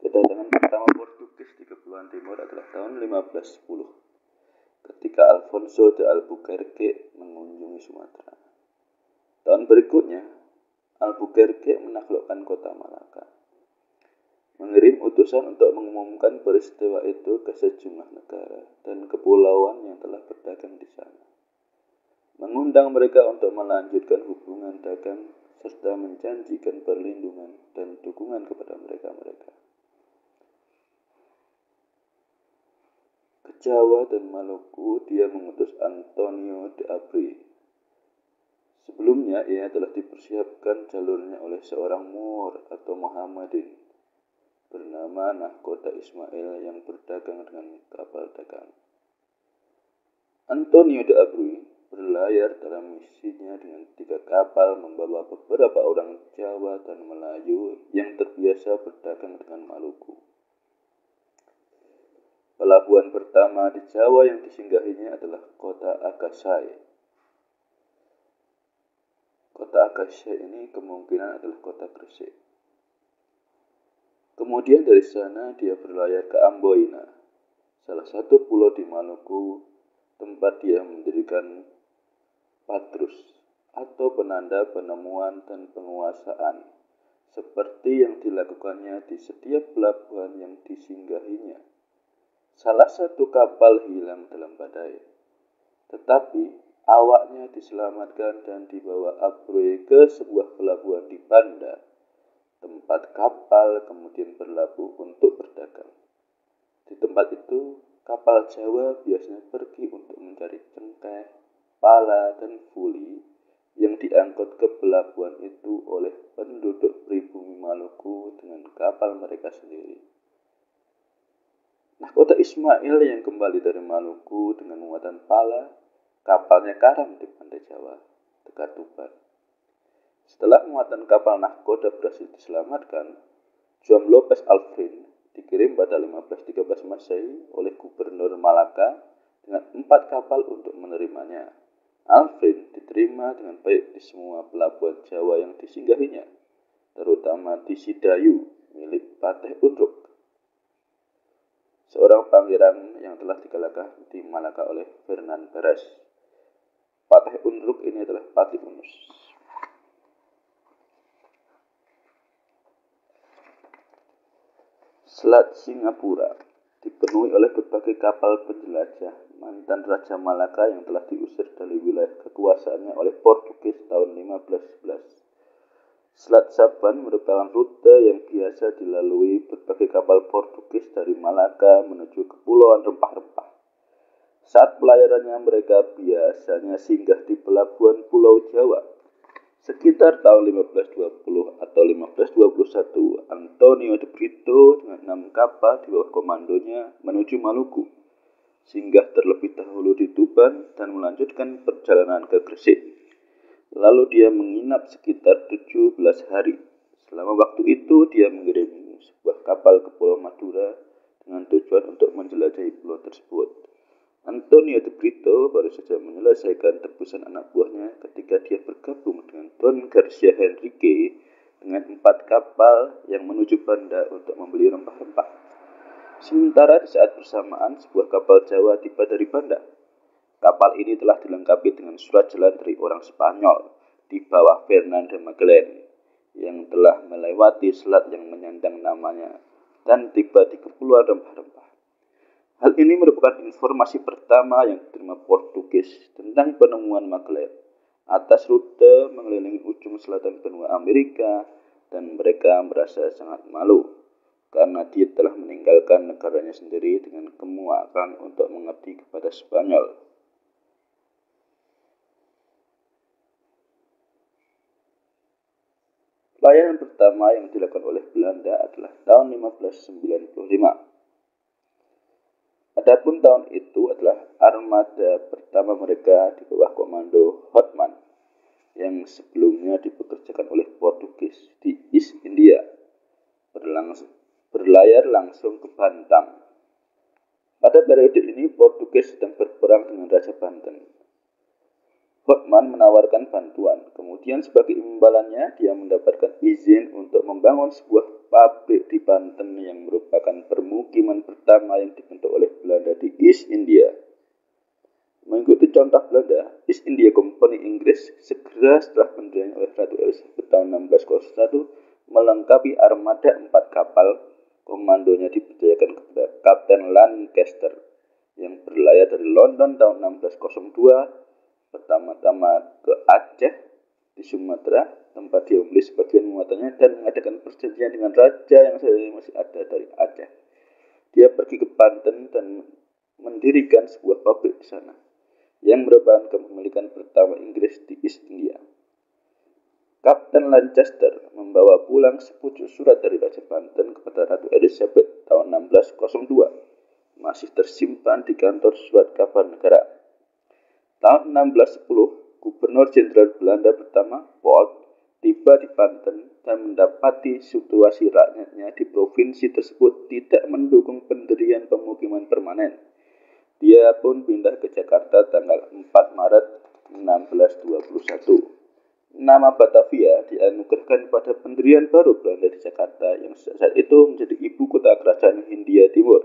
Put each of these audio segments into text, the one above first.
Kedatangan pertama Portugis di Kepulauan Timur adalah tahun 1510 ketika Alfonso de Albuquerque mengunjungi Sumatera. Tahun berikutnya, Albuquerque menaklukkan kota Malaka, mengirim utusan untuk mengumumkan peristiwa itu ke sejumlah negara dan kepulauan yang telah berdagang di sana, mengundang mereka untuk melanjutkan hubungan dagang serta menjanjikan perlindungan dan dukungan kepada mereka-mereka. Ke Jawa dan Maluku, dia mengutus Antonio de Abri. Sebelumnya, ia telah dipersiapkan jalurnya oleh seorang Moor atau Muhammadin bernama Nahkoda Ismail yang berdagang dengan kapal dagang. Antonio de Abri berlayar dalam misinya dengan 3 kapal membawa beberapa orang Jawa dan Melayu yang terbiasa berdagang dengan Maluku. Pelabuhan pertama di Jawa yang disinggahinya adalah kota Akasai. Kota Akasai ini kemungkinan adalah kota Gresik. Kemudian dari sana dia berlayar ke Amboina, salah satu pulau di Maluku, tempat dia mendirikan patrus atau penanda penemuan dan penguasaan, seperti yang dilakukannya di setiap pelabuhan yang disinggahinya. Salah satu kapal hilang dalam badai, tetapi awaknya diselamatkan dan dibawa Abri ke sebuah pelabuhan di Banda, tempat kapal kemudian berlabuh untuk berdagang. Di tempat itu, kapal Jawa biasanya pergi untuk mencari cengkeh, pala, dan fuli yang diangkut ke pelabuhan itu oleh penduduk pribumi Maluku dengan kapal mereka sendiri. Nahkoda Ismail yang kembali dari Maluku dengan muatan pala, kapalnya karam di pantai Jawa, dekat Tuban. Setelah muatan kapal nahkoda berhasil diselamatkan, Juan Lopez Alfrin dikirim pada 1513 Masehi oleh Gubernur Malaka dengan 4 kapal untuk menerimanya. Alfrin diterima dengan baik di semua pelabuhan Jawa yang disinggahinya, terutama di Sidayu milik Patih Undruk, seorang pangeran yang telah dikalahkan di Malaka oleh Fernand Perez. Patih Undruk ini adalah Patih Unus. Selat Singapura dipenuhi oleh berbagai kapal penjelajah mantan Raja Malaka yang telah diusir dari wilayah kekuasaannya oleh Portugis tahun 1511. Selat Saban merupakan rute yang biasa dilalui berbagai kapal Portugis dari Malaka menuju Kepulauan Rempah-Rempah. Saat pelayarannya mereka biasanya singgah di pelabuhan Pulau Jawa. Sekitar tahun 1520 atau 1521, Antonio de Brito dengan 6 kapal di bawah komandonya menuju Maluku, singgah terlebih dahulu di Tuban dan melanjutkan perjalanan ke Gresik. Lalu dia menginap sekitar 17 hari. Selama waktu itu dia mengirim sebuah kapal ke Pulau Madura dengan tujuan untuk menjelajahi pulau tersebut. Antonio de Brito baru saja menyelesaikan tebusan anak buahnya ketika dia bergabung dengan Don Garcia Henrique dengan 4 kapal yang menuju Banda untuk membeli rempah-rempah. Sementara di saat bersamaan sebuah kapal Jawa tiba dari Banda. Kapal ini telah dilengkapi dengan surat jalan dari orang Spanyol di bawah Fernand de Magellan yang telah melewati selat yang menyandang namanya dan tiba di Kepulauan Rempah-Rempah. Hal ini merupakan informasi pertama yang diterima Portugis tentang penemuan Magellan atas rute mengelilingi ujung selatan benua Amerika, dan mereka merasa sangat malu karena dia telah meninggalkan negaranya sendiri dengan kemuakan untuk mengabdi kepada Spanyol. Pelayaran pertama yang dilakukan oleh Belanda adalah tahun 1595. Adapun tahun itu adalah armada pertama mereka di bawah komando Hothman yang sebelumnya dipekerjakan oleh Portugis di East India, berlayar langsung ke Bantam. Pada periode ini Portugis sedang berperang dengan Raja Banten. Hothman menawarkan bantuan, kemudian sebagai imbalannya dia mendapatkan izin untuk membangun sebuah pabrik di Banten yang merupakan permukiman pertama yang dibentuk oleh Belanda di East India. Mengikuti contoh Belanda, East India Company Inggris segera setelah pendirian oleh Ratu Elizabeth tahun 1601 melengkapi armada 4 kapal. Komandonya dipercayakan kepada Kapten Lancaster yang berlayar dari London tahun 1602 pertama-tama ke Aceh di Sumatera, tempat dia membeli sebagian muatannya dan mengadakan perjanjian dengan raja yang saat ini masih ada dari Aceh. Dia pergi ke Banten dan mendirikan sebuah pabrik di sana, yang merupakan kepemilikan pertama Inggris di East India. Kapten Lancaster membawa pulang sepucuk surat dari Raja Banten kepada Ratu Elizabeth tahun 1602, masih tersimpan di kantor surat kabar negara. Tahun 1610, Gubernur Jenderal Belanda pertama, Paul, tiba di Banten dan mendapati situasi rakyatnya di provinsi tersebut tidak mendukung pendirian pemukiman permanen. Dia pun pindah ke Jakarta tanggal 4 Maret 1621. Nama Batavia dianugerahkan pada pendirian baru Belanda di Jakarta yang saat itu menjadi ibu kota kerajaan Hindia Timur.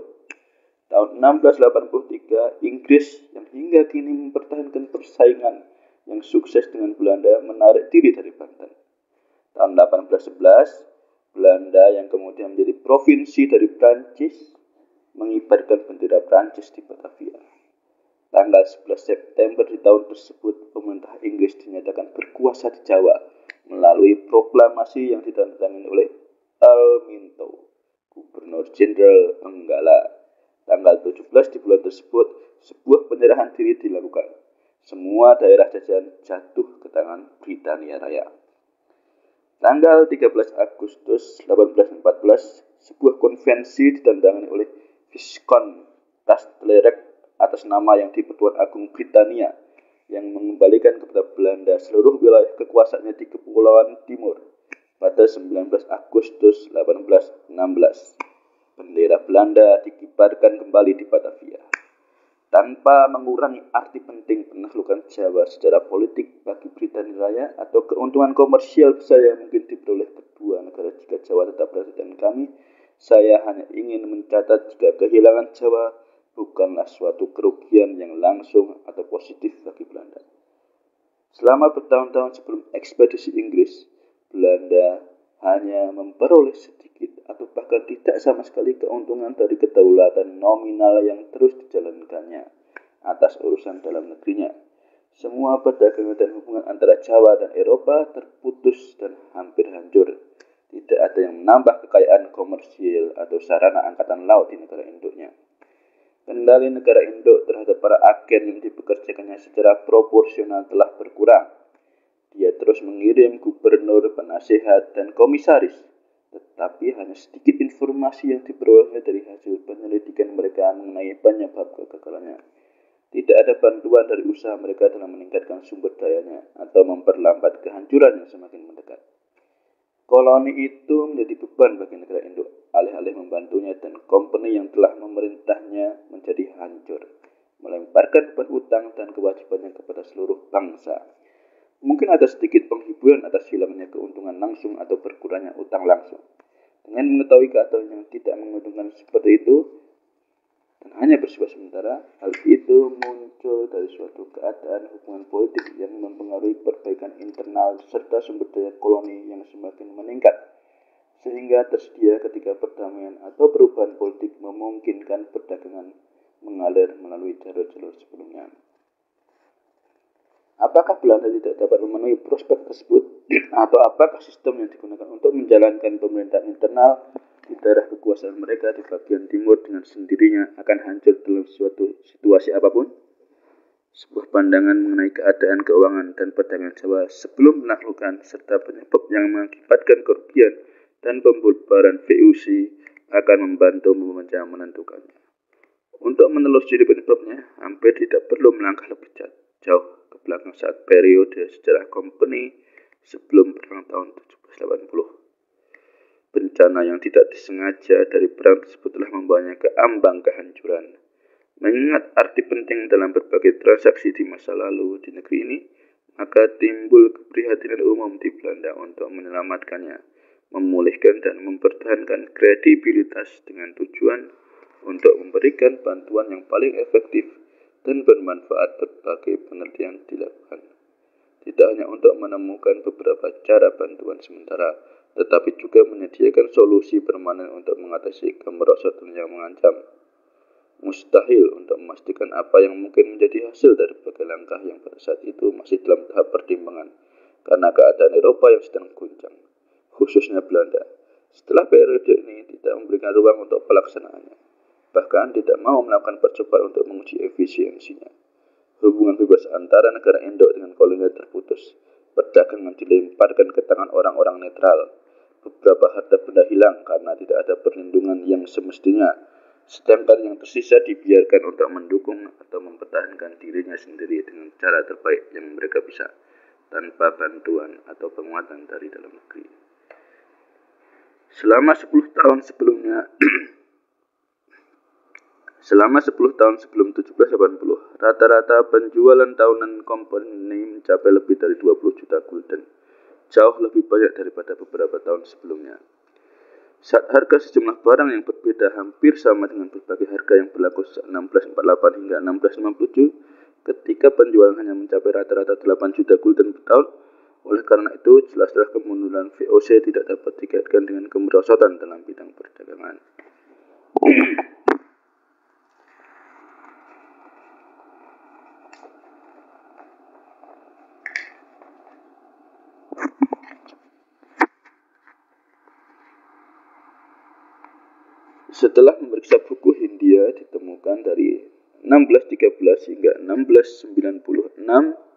Tahun 1683, Inggris yang hingga kini mempertahankan persaingan yang sukses dengan Belanda menarik diri dari Banten. Tahun 1811, Belanda yang kemudian menjadi provinsi dari Prancis mengibarkan bendera Prancis di Batavia. Tanggal 11 September di tahun tersebut, pemerintah Inggris dinyatakan berkuasa di Jawa melalui proklamasi yang ditandatangani oleh Al Minto, Gubernur Jenderal Enggala. Tanggal 17 di bulan tersebut, sebuah penyerahan diri dilakukan. Semua daerah jajahan jatuh ke tangan Britania Raya. Tanggal 13 Agustus 1814, sebuah konvensi ditandatangani oleh Viscount Castlereagh atas nama yang di-Pertuan Agung Britania yang mengembalikan kepada Belanda seluruh wilayah kekuasaannya di Kepulauan Timur pada 19 Agustus 1816. Bendera Belanda dikibarkan kembali di Batavia. Tanpa mengurangi arti penting penaklukan Jawa secara politik bagi Britania Raya atau keuntungan komersial besar yang mungkin diperoleh kedua negara jika Jawa tetap berada dengan kami, saya hanya ingin mencatat jika kehilangan Jawa bukanlah suatu kerugian yang langsung atau positif bagi Belanda. Selama bertahun-tahun sebelum ekspedisi Inggris, Belanda hanya memperoleh sedikit atau bahkan tidak sama sekali keuntungan dari kedaulatan nominal yang terus dijalankannya atas urusan dalam negerinya. Semua perdagangan dan hubungan antara Jawa dan Eropa terputus dan hampir hancur. Tidak ada yang menambah kekayaan komersial atau sarana angkatan laut di negara induknya. Kendali negara induk terhadap para agen yang dipekerjakannya secara proporsional telah berkurang. Dia terus mengirim gubernur, penasihat, dan komisaris, tetapi hanya sedikit informasi yang diperoleh dari hasil penyelidikan mereka mengenai penyebab kegagalannya. Tidak ada bantuan dari usaha mereka dalam meningkatkan sumber dayanya atau memperlambat kehancuran yang semakin mendekat. Koloni itu menjadi beban bagi negara induk, alih-alih membantunya, dan company yang telah memerintahnya menjadi hancur, melemparkan beban utang dan kewajibannya kepada seluruh bangsa. Mungkin ada sedikit penghiburan atas hilangnya keuntungan langsung atau berkurangnya utang langsung. Dengan mengetahui keadaan yang tidak menguntungkan seperti itu, dan hanya bersifat sementara, hal itu muncul dari suatu keadaan hubungan politik yang mempengaruhi perbaikan internal serta sumber daya koloni yang semakin meningkat, sehingga tersedia ketika perdamaian atau perubahan politik memungkinkan perdagangan mengalir melalui jalur-jalur sebelumnya. Apakah Belanda tidak dapat memenuhi prospek tersebut? Atau apakah sistem yang digunakan untuk menjalankan pemerintahan internal di daerah kekuasaan mereka di bagian timur dengan sendirinya akan hancur dalam suatu situasi apapun? Sebuah pandangan mengenai keadaan keuangan dan perdagangan Jawa sebelum penaklukan serta penyebab yang mengakibatkan kerugian dan pembubaran VOC akan membantu menentukannya. Untuk menelusuri penyebabnya, hampir tidak perlu melangkah lebih jauh ke belakang saat periode sejarah company sebelum perang tahun 1780. Bencana yang tidak disengaja dari perang tersebut telah membawanya ke ambang kehancuran. Mengingat arti penting dalam berbagai transaksi di masa lalu di negeri ini, maka timbul keprihatinan umum di Belanda untuk menyelamatkannya. memulihkan dan mempertahankan kredibilitas dengan tujuan untuk memberikan bantuan yang paling efektif dan bermanfaat. Berbagai penelitian dilakukan, tidak hanya untuk menemukan beberapa cara bantuan sementara, tetapi juga menyediakan solusi permanen untuk mengatasi kemerosotan yang mengancam. Mustahil untuk memastikan apa yang mungkin menjadi hasil dari berbagai langkah yang pada saat itu masih dalam tahap pertimbangan, karena keadaan Eropa yang sedang guncang, khususnya Belanda. Setelah periode ini tidak memberikan ruang untuk pelaksanaannya, bahkan tidak mau melakukan percobaan untuk menguji efisiensinya. Hubungan bebas antara negara induk dengan kolonial terputus, perdagangan dilemparkan ke tangan orang-orang netral, beberapa harta benda hilang karena tidak ada perlindungan yang semestinya, sedangkan yang tersisa dibiarkan untuk mendukung atau mempertahankan dirinya sendiri dengan cara terbaik yang mereka bisa, tanpa bantuan atau penguatan dari dalam negeri. Selama 10 tahun sebelum 1780, rata-rata penjualan tahunan company mencapai lebih dari 20 juta gulden, jauh lebih banyak daripada beberapa tahun sebelumnya. Saat harga sejumlah barang yang berbeda hampir sama dengan berbagai harga yang berlaku sejak 1648 hingga 1657, ketika penjualan hanya mencapai rata-rata 8 juta gulden per tahun. Oleh karena itu, jelas-jelas kemunduran VOC tidak dapat dikaitkan dengan kemerosotan dalam bidang perdagangan. Setelah memeriksa buku Hindia, ditemukan dari 1613 hingga 1696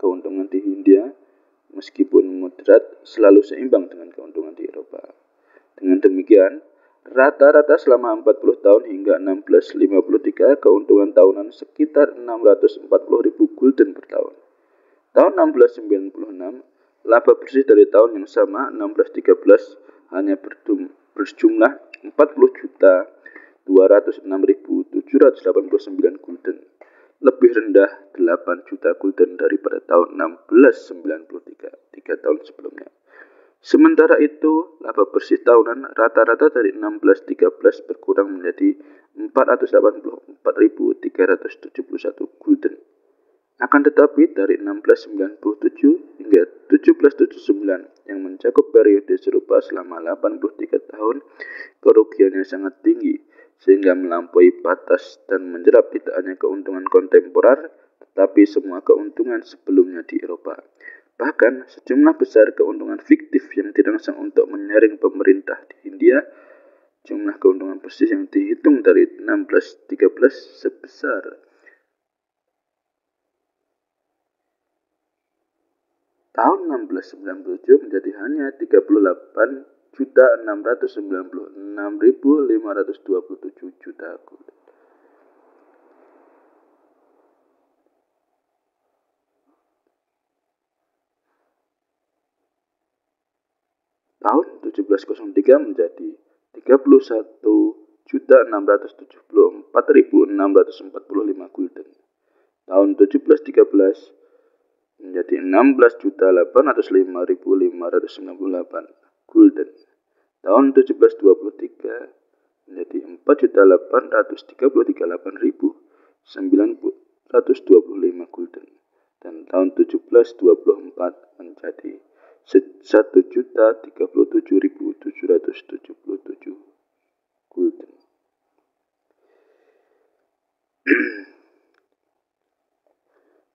keuntungan di Hindia, meskipun moderat, selalu seimbang dengan keuntungan di Eropa. Dengan demikian, rata-rata selama 40 tahun hingga 1653, keuntungan tahunan sekitar 640.000 gulden per tahun. Tahun 1696, laba bersih dari tahun yang sama, 1613, hanya berjumlah 40.206.789 gulden, lebih rendah 8 juta gulden daripada tahun 1693, 3 tahun sebelumnya. Sementara itu, laba bersih tahunan rata-rata dari 1613 berkurang menjadi 484.371 gulden. Akan tetapi dari 1697 hingga 1779 yang mencakup periode serupa selama 83 tahun, kerugiannya sangat tinggi sehingga melampaui batas dan menjerat tidak hanya keuntungan kontemporer, tetapi semua keuntungan sebelumnya di Eropa. Bahkan sejumlah besar keuntungan fiktif yang dirangsang untuk menyaring pemerintah di Hindia. Jumlah keuntungan bersih yang dihitung dari 1613 sebesar tahun 1697 menjadi hanya 38.696.527 juta gulden. Tahun 1703 menjadi 31.674.645 gulden. Tahun 1713 menjadi 16.805.598 gulden. Tahun 1723 menjadi 4.833.8.925 gulden. Dan tahun 1724 menjadi 1.037.777 gulden.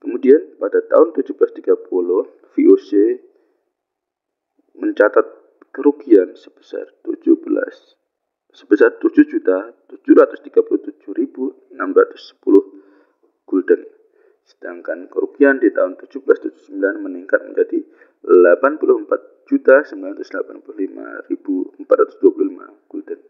Kemudian pada tahun 1730, VOC mencatat kerugian sebesar 7.737.610 gulden. Sedangkan kerugian di tahun 1779 meningkat menjadi 84.985.425 gulden.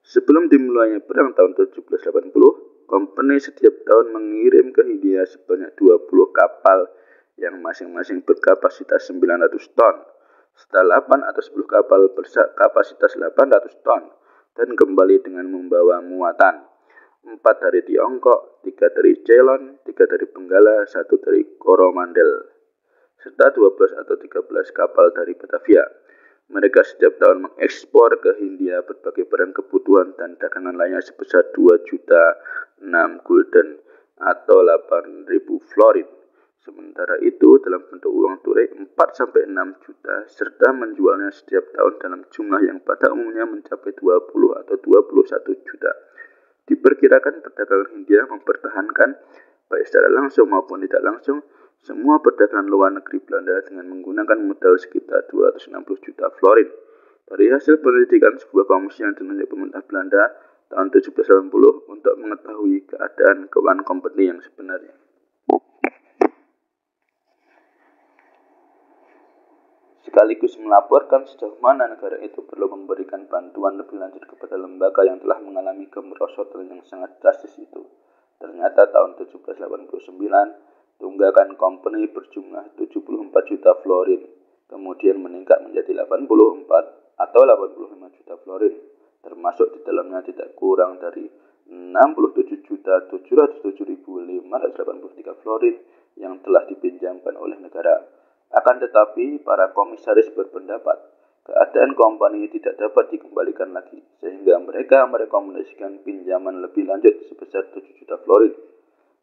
Sebelum dimulainya perang tahun 1780, company setiap tahun mengirim ke Hindia sebanyak 20 kapal yang masing-masing berkapasitas 900 ton, serta 8 atau 10 kapal berkapasitas 800 ton, dan kembali dengan membawa muatan 4 dari Tiongkok, 3 dari Ceylon, 3 dari Benggala, 1 dari Coromandel, serta 12 atau 13 kapal dari Batavia. Mereka setiap tahun mengekspor ke Hindia berbagai barang kebutuhan dan dagangan lainnya sebesar 2,6 juta gulden atau 8.000 florin. Sementara itu, dalam bentuk uang tunai 4-6 juta serta menjualnya setiap tahun dalam jumlah yang pada umumnya mencapai 20 atau 21 juta. Diperkirakan perdagangan Hindia mempertahankan, baik secara langsung maupun tidak langsung, semua perdagangan luar negeri Belanda dengan menggunakan modal sekitar 260 juta florin. Dari hasil penelitian sebuah komisi yang ditunjuk pemerintah Belanda tahun 1780 untuk mengetahui keadaan keuangan company yang sebenarnya. Sekaligus melaporkan sejauh mana negara itu perlu memberikan bantuan lebih lanjut kepada lembaga yang telah mengalami kemerosotan yang sangat drastis itu. Ternyata tahun 1789, tunggakan company berjumlah 74 juta florin, kemudian meningkat menjadi 84 atau 85 juta florin, termasuk di dalamnya tidak kurang dari 67.707.583 florin yang telah dipinjamkan oleh negara. Akan tetapi, para komisaris berpendapat keadaan company tidak dapat dikembalikan lagi, sehingga mereka merekomendasikan pinjaman lebih lanjut sebesar 7 juta florin.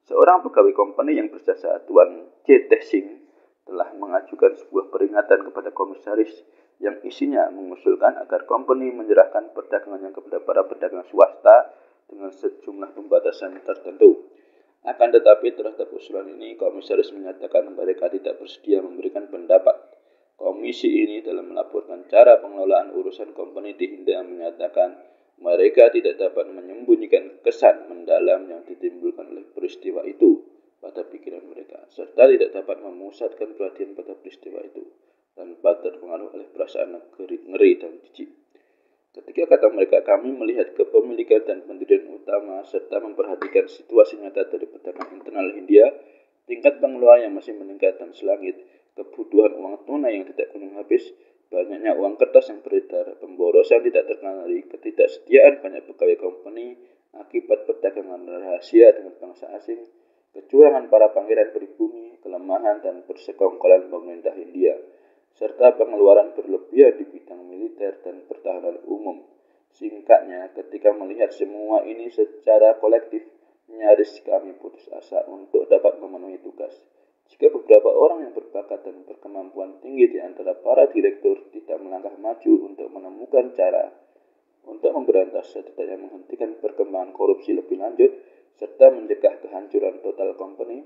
Seorang pegawai company yang berjasa Tuan C. Tessing telah mengajukan sebuah peringatan kepada komisaris yang isinya mengusulkan agar company menyerahkan perdagangannya kepada para pedagang swasta dengan sejumlah pembatasan tertentu. Akan tetapi terhadap usulan ini, komisaris menyatakan mereka tidak bersedia memberikan pendapat. Komisi ini dalam melaporkan cara pengelolaan urusan company di Hindia menyatakan mereka tidak dapat menyembunyikan kesan mendalam yang ditimbulkan oleh peristiwa itu pada pikiran mereka, serta tidak dapat memusatkan perhatian pada peristiwa itu tanpa terpengaruh oleh perasaan ngeri dan jijik. Ketika kata mereka, kami melihat kepemilikan dan pendirian utama serta memperhatikan situasi nyata dari perdagangan internal Hindia, tingkat pengeluaran yang masih meningkat dan selangit, kebutuhan uang tunai yang tidak kunjung habis, banyaknya uang kertas yang beredar, pemborosan tidak terkendali, ketidaksediaan banyak pegawai company akibat perdagangan rahasia dengan bangsa asing, kecurangan para pangeran pribumi, kelemahan dan persekongkolan pemerintah Hindia, serta pengeluaran berlebihan di bidang militer dan pertahanan umum. Singkatnya, ketika melihat semua ini secara kolektif, nyaris kami putus asa untuk dapat memenuhi tugas. Jika beberapa orang yang berbakat dan berkemampuan tinggi di antara para direktur tidak melangkah maju untuk menemukan cara untuk memberantas setidaknya menghentikan perkembangan korupsi lebih lanjut, serta mencegah kehancuran total company,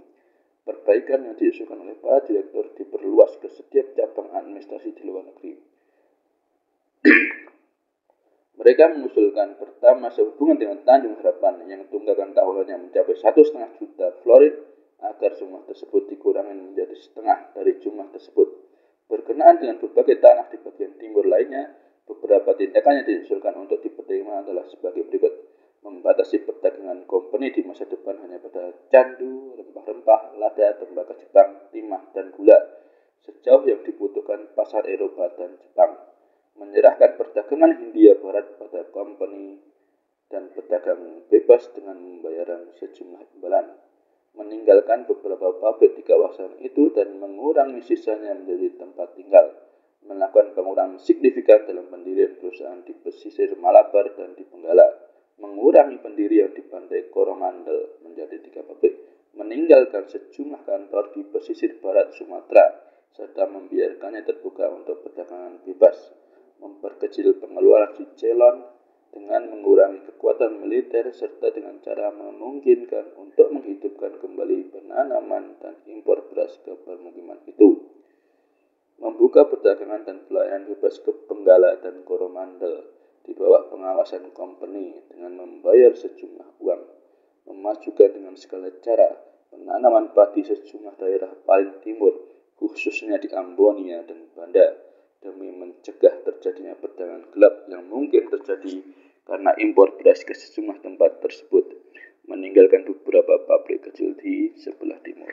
perbaikan yang diusulkan oleh para direktur diperluas ke setiap cabang administrasi di luar negeri. Mereka mengusulkan pertama sehubungan dengan Tanjung Harapan yang tunggakan tahunannya mencapai 1,5 juta florin agar jumlah tersebut dikurangi menjadi setengah dari jumlah tersebut. Berkenaan dengan berbagai tanah di bagian timur lainnya, beberapa tindakan yang diusulkan untuk dipertimbangkan adalah sebagai berikut. Membatasi perdagangan company di masa depan hanya pada candu, rempah-rempah, lada, tembakau Jepang, timah, dan gula, sejauh yang dibutuhkan pasar Eropa dan Jepang. Menyerahkan perdagangan Hindia Barat pada company dan pedagang bebas dengan pembayaran sejumlah imbalan. Meninggalkan beberapa pabrik di kawasan itu dan mengurangi sisanya menjadi tempat tinggal. Melakukan pengurangan signifikan dalam pendirian perusahaan di pesisir Malabar dan di Benggala. Mengurangi pendirian di pantai Coromandel menjadi 3 pabrik, meninggalkan sejumlah kantor di pesisir barat Sumatera, serta membiarkannya terbuka untuk perdagangan bebas, memperkecil pengeluaran di Ceylon dengan mengurangi kekuatan militer serta dengan cara memungkinkan untuk menghidupkan kembali penanaman dan impor beras ke permukiman itu. Membuka perdagangan dan pelayanan bebas ke Benggala dan Coromandel di bawah pengawasan company dengan membayar sejumlah uang, memajukan dengan segala cara penanaman padi sejumlah daerah paling timur, khususnya di Ambonia dan Banda, demi mencegah terjadinya perdagangan gelap yang mungkin terjadi karena impor beras ke sejumlah tempat tersebut, meninggalkan beberapa pabrik kecil di sebelah timur.